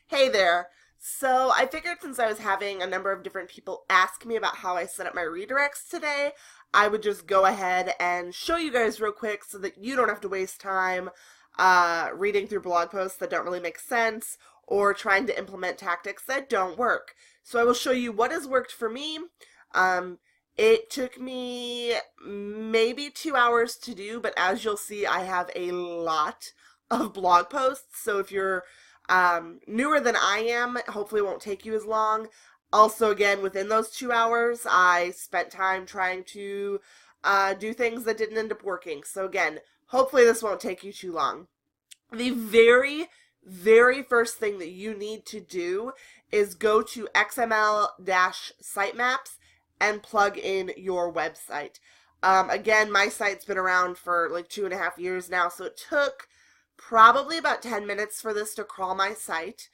Hey there. So I figured since I was having a number of different people ask me about how I set up my redirects today, I would just go ahead and show you guys real quick so that you don't have to waste time reading through blog posts that don't really make sense or trying to implement tactics that don't work. So I will show you what has worked for me. Um, it took me maybe 2 hours to do, but as you'll see, I have a lot of blog posts. So if you're newer than I am, hopefully it won't take you as long. Also, again, within those 2 hours, I spent time trying to do things that didn't end up working. So again, hopefully this won't take you too long. The very first thing that you need to do is go to XML-sitemaps and plug in your website. Again, my site's been around for like 2.5 years now, so it took probably about 10 minutes for this to crawl my site.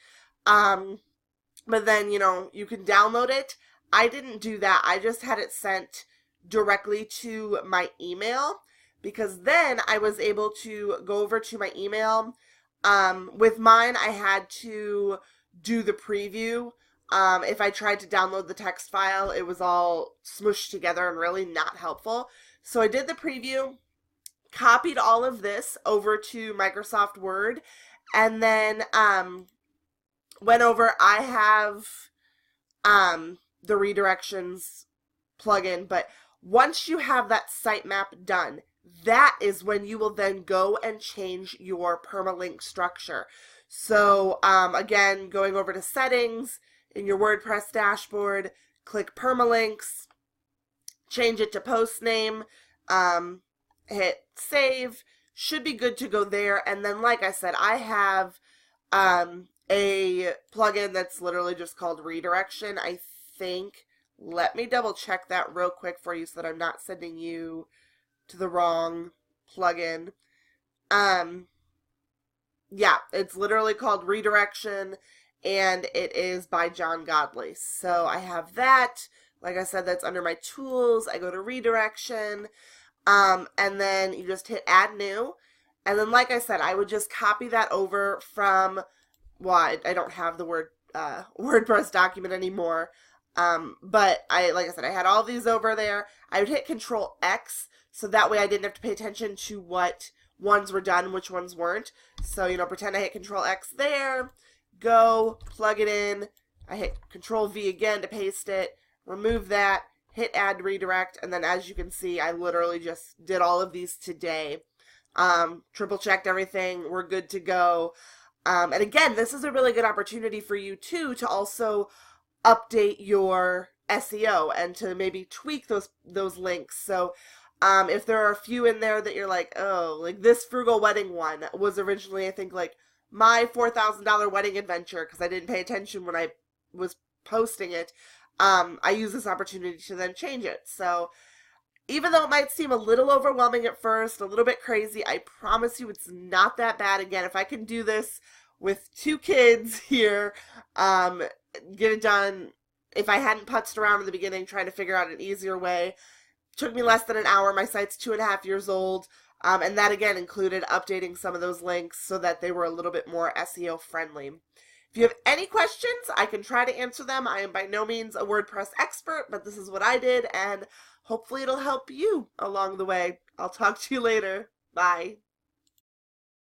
But then, you can download it. I didn't do that. I just had it sent directly to my email because then I was able to go over to my email. With mine, I had to do the preview. If I tried to download the text file, it was all smushed together and really not helpful. So I did the preview, copied all of this over to Microsoft Word, and then went over. I have the redirections plugin, but once you have that sitemap done, that is when you will then go and change your permalink structure. So again, going over to settings in your WordPress dashboard, click permalinks, change it to post name, hit save, should be good to go there. And then, like I said, I have a plugin that's literally just called redirection, I think. Let me double check that real quick for you so that I'm not sending you to the wrong plugin. Yeah, it's literally called redirection, and it is by John Godley. So I have that. Like I said, that's under my tools. I go to redirection. And then you just hit add new. And then, like I said, I would just copy that over from, well, I don't have the WordPress document anymore. But like I said, I had all these over there. I would hit Control X, so that way I didn't have to pay attention to what ones were done, which ones weren't. So, pretend I hit Control X there, go, plug it in. I hit Control V again to paste it, remove that, hit add redirect, and then as you can see, I literally just did all of these today. Triple checked everything, we're good to go. And again, this is a really good opportunity for you too to also update your SEO and to maybe tweak those links. So if there are a few in there that you're like, oh, like this frugal wedding one was originally, I think, like my $4,000 wedding adventure because I didn't pay attention when I was posting it. I use this opportunity to then change it. So even though it might seem a little overwhelming at first, a little bit crazy, I promise you it's not that bad. Again, if I can do this with 2 kids here, get it done. If I hadn't putzed around in the beginning trying to figure out an easier way, it took me less than an hour. My site's 2.5 years old. And that again included updating some of those links so that they were a little bit more SEO friendly. If you have any questions, I can try to answer them. I am by no means a WordPress expert, but this is what I did, and hopefully it'll help you along the way. I'll talk to you later. Bye.